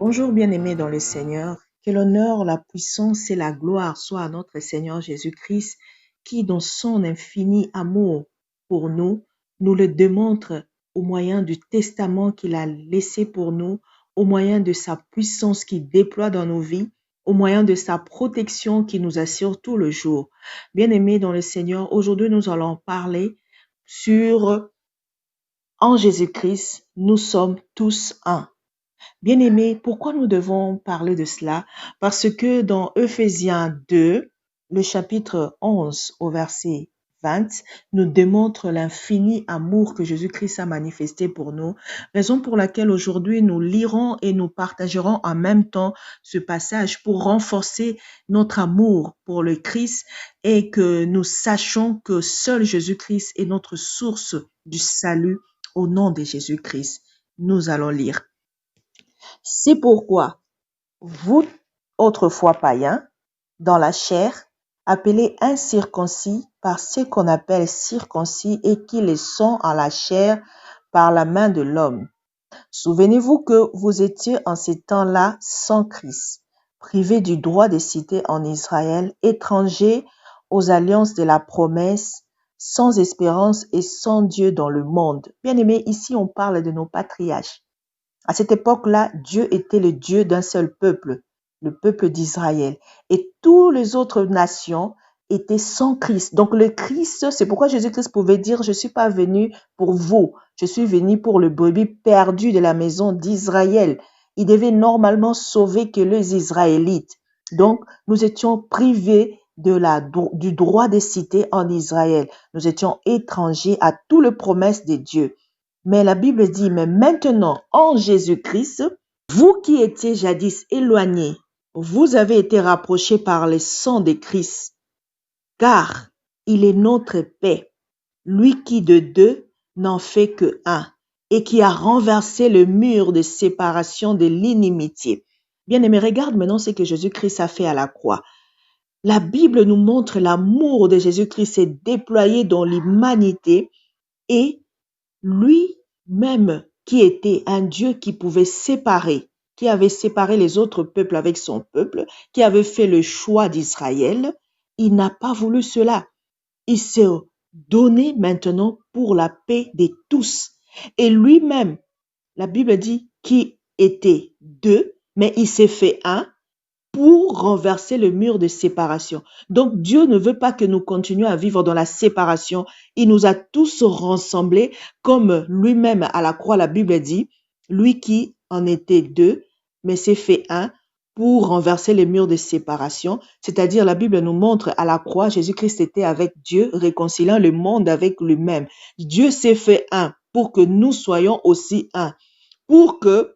Bonjour bien-aimés dans le Seigneur, que l'honneur, la puissance et la gloire soient à notre Seigneur Jésus-Christ, qui dans son infini amour pour nous, nous le démontre au moyen du testament qu'il a laissé pour nous, au moyen de sa puissance qu'il déploie dans nos vies, au moyen de sa protection qui nous assure tout le jour. Bien-aimés dans le Seigneur, aujourd'hui nous allons parler sur en Jésus-Christ, nous sommes tous un. Bien-aimés, pourquoi nous devons parler de cela? Parce que dans Ephésiens 2, le chapitre 11 au verset 20, nous démontre l'infini amour que Jésus-Christ a manifesté pour nous, raison pour laquelle aujourd'hui nous lirons et nous partagerons en même temps ce passage pour renforcer notre amour pour le Christ et que nous sachions que seul Jésus-Christ est notre source du salut au nom de Jésus-Christ. Nous allons lire. C'est pourquoi, vous, autrefois païens, dans la chair, appelés incirconcis par ceux qu'on appelle circoncis et qui le sont en la chair par la main de l'homme. Souvenez-vous que vous étiez en ces temps-là sans Christ, privés du droit de cité en Israël, étrangers aux alliances de la promesse, sans espérance et sans Dieu dans le monde. Bien-aimés, ici on parle de nos patriarches. À cette époque-là, Dieu était le Dieu d'un seul peuple, le peuple d'Israël. Et toutes les autres nations étaient sans Christ. Donc le Christ, c'est pourquoi Jésus-Christ pouvait dire, je ne suis pas venu pour vous, je suis venu pour le brebis perdu de la maison d'Israël. Il devait normalement sauver que les Israélites. Donc nous étions privés du droit de cité en Israël. Nous étions étrangers à toutes les promesses de Dieu. Mais la Bible dit, mais maintenant, en Jésus-Christ, vous qui étiez jadis éloignés, vous avez été rapprochés par le sang de Christ, car il est notre paix, lui qui de deux n'en fait que un, et qui a renversé le mur de séparation de l'inimitié. Bien-aimés, regarde maintenant ce que Jésus-Christ a fait à la croix. La Bible nous montre l'amour de Jésus-Christ s'est déployé dans l'humanité et lui-même qui était un Dieu qui pouvait séparer, qui avait séparé les autres peuples avec son peuple, qui avait fait le choix d'Israël, il n'a pas voulu cela. Il s'est donné maintenant pour la paix de tous. Et lui-même, la Bible dit qu'il était deux, mais il s'est fait un pour renverser le mur de séparation. Donc Dieu ne veut pas que nous continuions à vivre dans la séparation. Il nous a tous rassemblés comme lui-même à la croix, la Bible dit, lui qui en était deux, mais s'est fait un pour renverser les murs de séparation. C'est-à-dire la Bible nous montre à la croix, Jésus-Christ était avec Dieu, réconciliant le monde avec lui-même. Dieu s'est fait un pour que nous soyons aussi un, pour que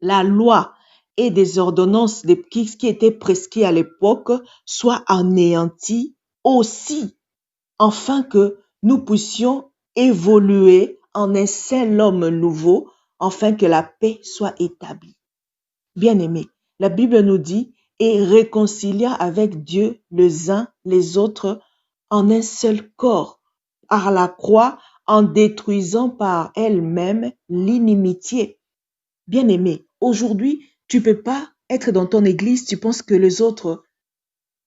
la loi et des ordonnances qui étaient prescrites à l'époque soient anéanties aussi, afin que nous puissions évoluer en un seul homme nouveau, afin que la paix soit établie. Bien-aimés, la Bible nous dit, et réconcilia avec Dieu les uns les autres en un seul corps, par la croix, en détruisant par elle-même l'inimitié. Bien-aimé, aujourd'hui, tu peux pas être dans ton église, tu penses que les autres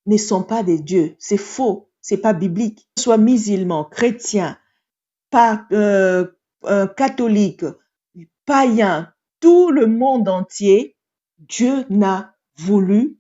ne sont pas des dieux. C'est faux, c'est pas biblique. Sois musulman, chrétien, pas catholique, païen, tout le monde entier, Dieu n'a voulu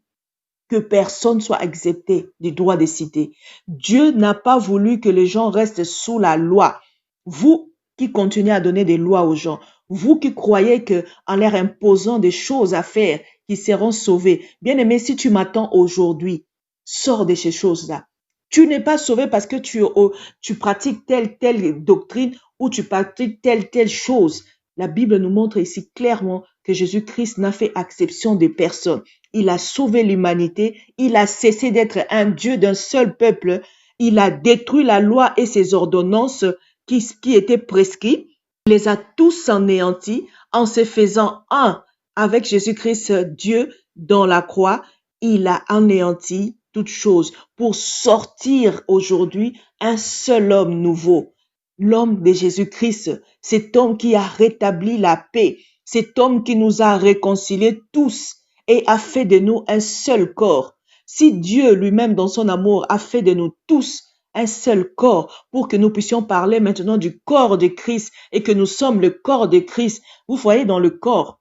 que personne soit accepté du droit de cité. Dieu n'a pas voulu que les gens restent sous la loi. Vous qui continuez à donner des lois aux gens, vous qui croyez que en leur imposant des choses à faire, qu'ils seront sauvés. Bien aimé, si tu m'attends aujourd'hui, sors de ces choses-là. Tu n'es pas sauvé parce que tu pratiques telle doctrine ou tu pratiques telle chose. La Bible nous montre ici clairement que Jésus-Christ n'a fait exception de personne. Il a sauvé l'humanité. Il a cessé d'être un Dieu d'un seul peuple. Il a détruit la loi et ses ordonnances qui étaient prescrites. Il les a tous anéantis en se faisant un avec Jésus-Christ, Dieu, dans la croix. Il a anéanti toutes choses pour sortir aujourd'hui un seul homme nouveau. L'homme de Jésus-Christ, cet homme qui a rétabli la paix. Cet homme qui nous a réconciliés tous et a fait de nous un seul corps. Si Dieu lui-même dans son amour a fait de nous tous un seul corps pour que nous puissions parler maintenant du corps de Christ et que nous sommes le corps de Christ. Vous voyez dans le corps,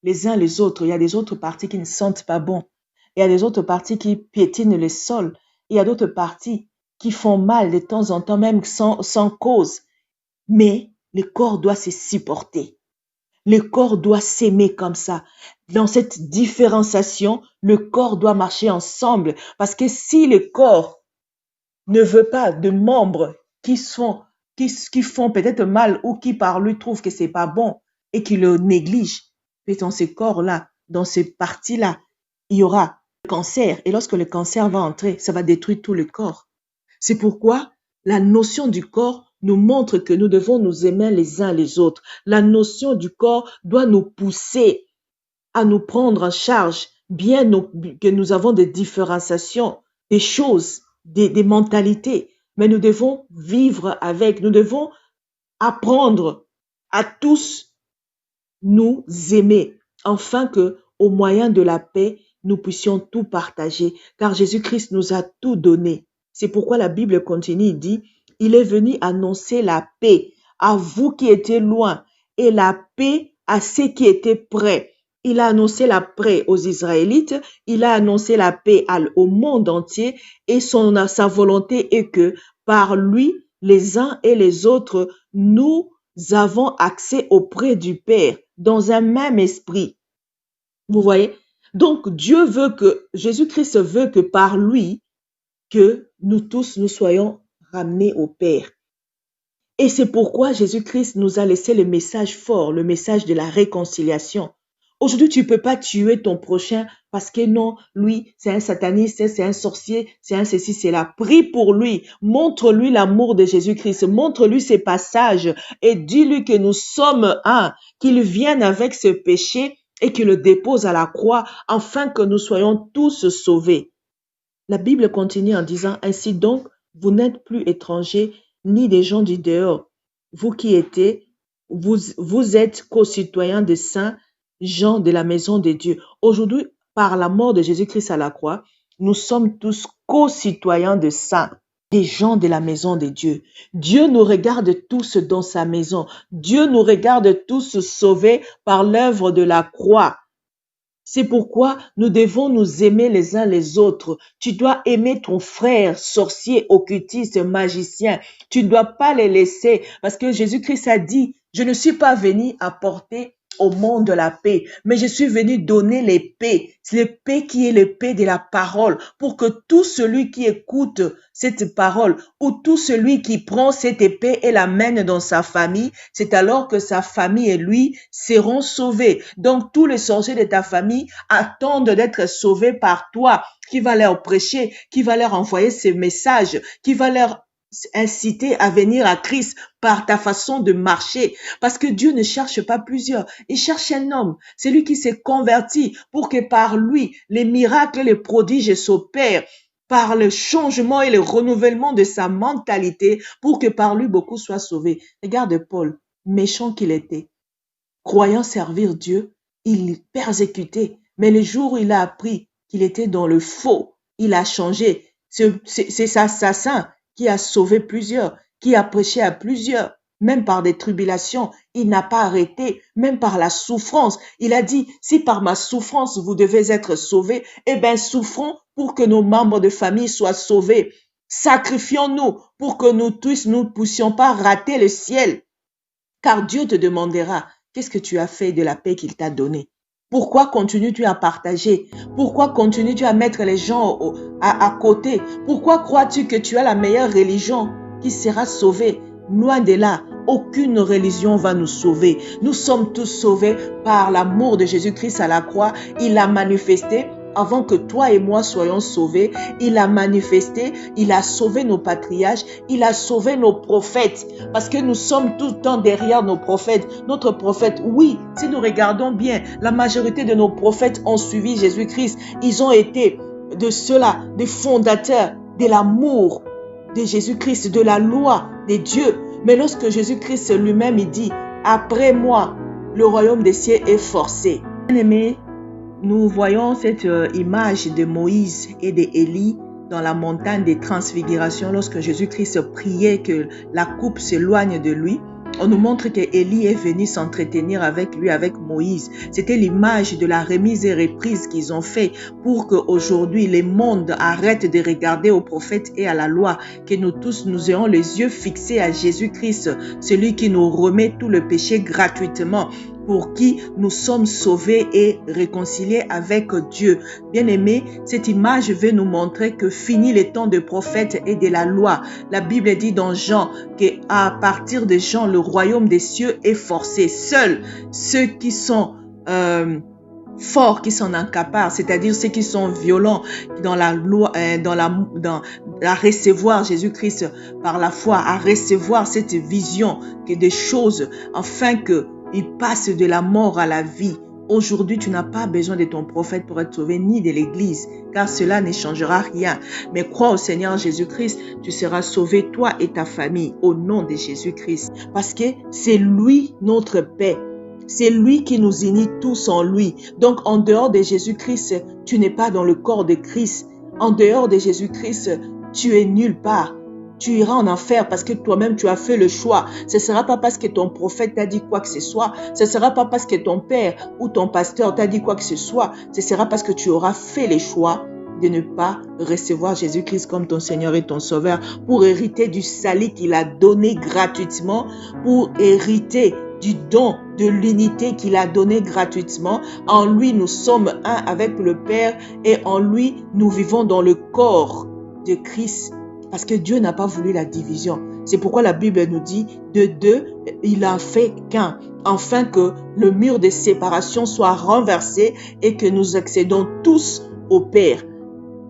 les uns les autres, il y a des autres parties qui ne sentent pas bon. Il y a des autres parties qui piétinent le sol. Il y a d'autres parties qui font mal de temps en temps, même sans cause. Mais le corps doit se supporter. Le corps doit s'aimer comme ça. Dans cette différenciation, le corps doit marcher ensemble. Parce que si le corps ne veut pas de membres qui font peut-être mal ou qui par lui trouvent que c'est pas bon et qui le négligent, et dans ces corps-là, dans ces parties-là, il y aura le cancer. Et lorsque le cancer va entrer, ça va détruire tout le corps. C'est pourquoi la notion du corps nous montre que nous devons nous aimer les uns les autres. La notion du corps doit nous pousser à nous prendre en charge, bien que nous avons des différenciations, des choses, des mentalités, mais nous devons vivre avec, nous devons apprendre à tous nous aimer, afin que, au moyen de la paix, nous puissions tout partager, car Jésus-Christ nous a tout donné. C'est pourquoi la Bible continue, il dit, il est venu annoncer la paix à vous qui étiez loin et la paix à ceux qui étaient près. Il a annoncé la paix aux Israélites, il a annoncé la paix au monde entier et sa volonté est que par lui, les uns et les autres, nous avons accès auprès du Père dans un même esprit. Vous voyez? Donc Dieu veut que, Jésus-Christ veut que par lui, que nous tous nous soyons ramenés au Père. Et c'est pourquoi Jésus-Christ nous a laissé le message fort, le message de la réconciliation. Aujourd'hui, tu ne peux pas tuer ton prochain parce que non, lui, c'est un sataniste, c'est un sorcier, c'est un ceci, c'est là. Prie pour lui, montre-lui l'amour de Jésus-Christ, montre-lui ses passages et dis-lui que nous sommes un, qu'il vienne avec ce péché et qu'il le dépose à la croix afin que nous soyons tous sauvés. La Bible continue en disant, ainsi donc, vous n'êtes plus étrangers ni des gens du dehors. Vous qui vous êtes co-citoyens des saints gens de la maison de Dieu. Aujourd'hui, par la mort de Jésus-Christ à la croix, nous sommes tous co-citoyens de saints, des gens de la maison de Dieu. Dieu nous regarde tous dans sa maison. Dieu nous regarde tous sauvés par l'œuvre de la croix. C'est pourquoi nous devons nous aimer les uns les autres. Tu dois aimer ton frère, sorcier, occultiste, magicien. Tu ne dois pas les laisser parce que Jésus-Christ a dit, je ne suis pas venu apporter au monde de la paix, mais je suis venu donner les paix. C'est le paix qui est le paix de la parole pour que tout celui qui écoute cette parole ou tout celui qui prend cette épée et l'amène dans sa famille, c'est alors que sa famille et lui seront sauvés. Donc tous les sorciers de ta famille attendent d'être sauvés par toi, qui va leur prêcher, qui va leur envoyer ces messages, qui va leur inciter à venir à Christ par ta façon de marcher. Parce que Dieu ne cherche pas plusieurs. Il cherche un homme. C'est lui qui s'est converti pour que par lui, les miracles et les prodiges s'opèrent par le changement et le renouvellement de sa mentalité pour que par lui beaucoup soient sauvés. Regarde Paul, méchant qu'il était, croyant servir Dieu, il persécutait. Mais le jour où il a appris qu'il était dans le faux, il a changé. C'est cet assassin qui a sauvé plusieurs, qui a prêché à plusieurs, même par des tribulations. Il n'a pas arrêté, même par la souffrance. Il a dit, si par ma souffrance vous devez être sauvés, eh bien souffrons pour que nos membres de famille soient sauvés. Sacrifions-nous pour que nous tous ne puissions pas rater le ciel. Car Dieu te demandera, qu'est-ce que tu as fait de la paix qu'il t'a donnée? Pourquoi continues-tu à partager? Pourquoi continues-tu à mettre les gens à côté? Pourquoi crois-tu que tu as la meilleure religion qui sera sauvée? Loin de là, aucune religion va nous sauver. Nous sommes tous sauvés par l'amour de Jésus-Christ à la croix. Il a manifesté avant que toi et moi soyons sauvés. Il a manifesté, il a sauvé nos patriarches, il a sauvé nos prophètes. Parce que nous sommes tout le temps derrière nos prophètes. Notre prophète, oui, si nous regardons bien, la majorité de nos prophètes ont suivi Jésus-Christ. Ils ont été de ceux-là, des fondateurs de l'amour de Jésus-Christ, de la loi de Dieu. Mais lorsque Jésus-Christ lui-même, il dit, après moi, le royaume des cieux est forcé. Bien-aimés, nous voyons cette image de Moïse et d'Élie dans la montagne des transfigurations lorsque Jésus-Christ priait que la coupe s'éloigne de lui. On nous montre qu'Élie est venu s'entretenir avec lui, avec Moïse. C'était l'image de la remise et reprise qu'ils ont fait pour qu'aujourd'hui les mondes arrêtent de regarder aux prophètes et à la loi, que nous tous nous ayons les yeux fixés à Jésus-Christ, celui qui nous remet tout le péché gratuitement, pour qui nous sommes sauvés et réconciliés avec Dieu. Bien-aimés, cette image veut nous montrer que fini les temps de prophètes et de la loi. La Bible dit dans Jean qu'à partir de Jean, le royaume des cieux est forcé. Seuls ceux qui sont forts, qui s'en accaparent, c'est-à-dire ceux qui sont violents dans la loi, à recevoir Jésus-Christ par la foi, à recevoir cette vision que des choses, afin que il passe de la mort à la vie. Aujourd'hui, tu n'as pas besoin de ton prophète pour être sauvé, ni de l'Église, car cela ne changera rien. Mais crois au Seigneur Jésus-Christ, tu seras sauvé, toi et ta famille, au nom de Jésus-Christ. Parce que c'est lui notre paix. C'est lui qui nous unit tous en lui. Donc, en dehors de Jésus-Christ, tu n'es pas dans le corps de Christ. En dehors de Jésus-Christ, tu es nulle part. Tu iras en enfer parce que toi-même tu as fait le choix. Ce ne sera pas parce que ton prophète t'a dit quoi que ce soit. Ce ne sera pas parce que ton père ou ton pasteur t'a dit quoi que ce soit. Ce sera parce que tu auras fait le choix de ne pas recevoir Jésus-Christ comme ton Seigneur et ton Sauveur, pour hériter du salut qu'il a donné gratuitement, pour hériter du don de l'unité qu'il a donné gratuitement. En lui, nous sommes un avec le Père, et en lui, nous vivons dans le corps de Christ. Parce que Dieu n'a pas voulu la division. C'est pourquoi la Bible nous dit, de deux, il a fait qu'un, afin que le mur de séparation soit renversé et que nous accédons tous au Père.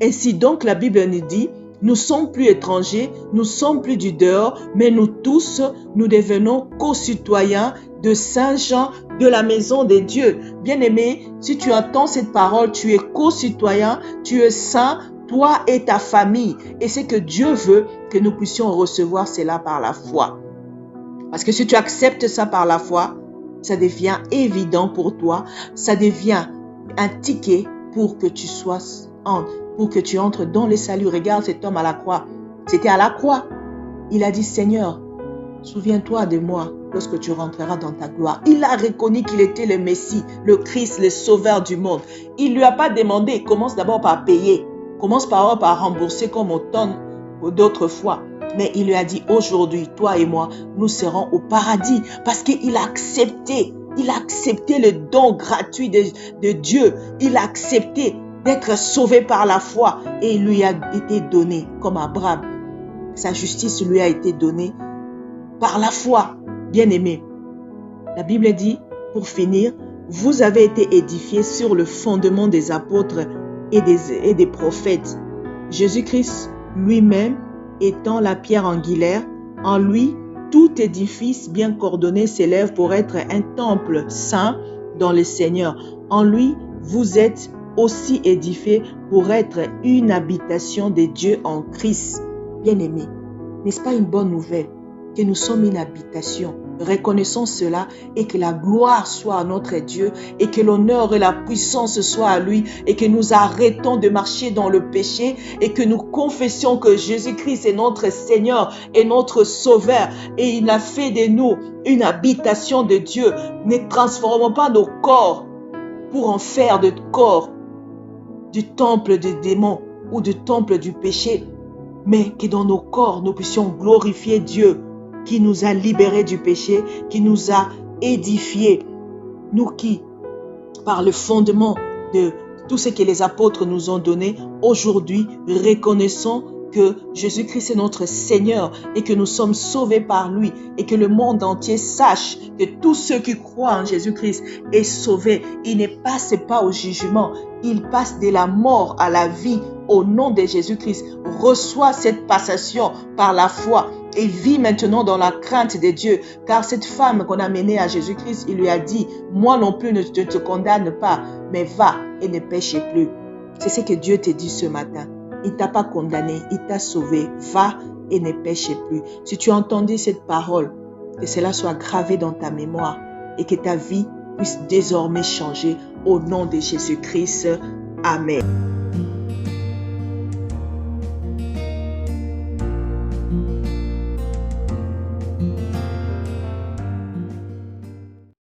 Ainsi donc, la Bible nous dit, nous sommes plus étrangers, nous sommes plus du dehors, mais nous tous, nous devenons co-citoyens de Saint Jean, de la maison de Dieu. Bien-aimé, si tu entends cette parole, tu es co-citoyen, tu es saint, toi et ta famille. Et c'est que Dieu veut que nous puissions recevoir cela par la foi. Parce que si tu acceptes ça par la foi, ça devient évident pour toi. Ça devient un ticket pour que tu entres dans le salut. Regarde cet homme à la croix. C'était à la croix. Il a dit, Seigneur, souviens-toi de moi lorsque tu rentreras dans ta gloire. Il a reconnu qu'il était le Messie, le Christ, le Sauveur du monde. Il ne lui a pas demandé, il commence d'abord par payer. Commence par rembourser comme autant d'autres fois. Mais il lui a dit, aujourd'hui, toi et moi, nous serons au paradis. Parce qu'il a accepté. Il a accepté le don gratuit de Dieu. Il a accepté d'être sauvé par la foi. Et il lui a été donné, comme Abraham. Sa justice lui a été donnée par la foi. Bien-aimé. La Bible dit, pour finir, vous avez été édifiés sur le fondement des apôtres et des prophètes. Jésus-Christ lui-même étant la pierre angulaire, en lui, tout édifice bien coordonné s'élève pour être un temple saint dans le Seigneur. En lui, vous êtes aussi édifiés pour être une habitation de Dieu en Christ. Bien-aimés, n'est-ce pas une bonne nouvelle que nous sommes une habitation? Reconnaissons cela et que la gloire soit à notre Dieu et que l'honneur et la puissance soient à lui et que nous arrêtons de marcher dans le péché et que nous confessions que Jésus-Christ est notre Seigneur et notre Sauveur et il a fait de nous une habitation de Dieu. Ne transformons pas nos corps pour en faire de corps du temple des démons ou du temple du péché, mais que dans nos corps nous puissions glorifier Dieu qui nous a libérés du péché, qui nous a édifiés. Nous qui, par le fondement de tout ce que les apôtres nous ont donné, aujourd'hui, reconnaissons que Jésus-Christ est notre Seigneur et que nous sommes sauvés par lui et que le monde entier sache que tous ceux qui croient en Jésus-Christ est sauvé. Il ne passe pas au jugement, il passe de la mort à la vie au nom de Jésus-Christ. Reçois cette passation par la foi et vit maintenant dans la crainte de Dieu. Car cette femme qu'on a menée à Jésus-Christ, il lui a dit, moi non plus ne te condamne pas, mais va et ne pêche plus. C'est ce que Dieu te dit ce matin. Il ne t'a pas condamné, il t'a sauvé. Va et ne pêche plus. Si tu as entendu cette parole, que cela soit gravé dans ta mémoire et que ta vie puisse désormais changer au nom de Jésus-Christ. Amen.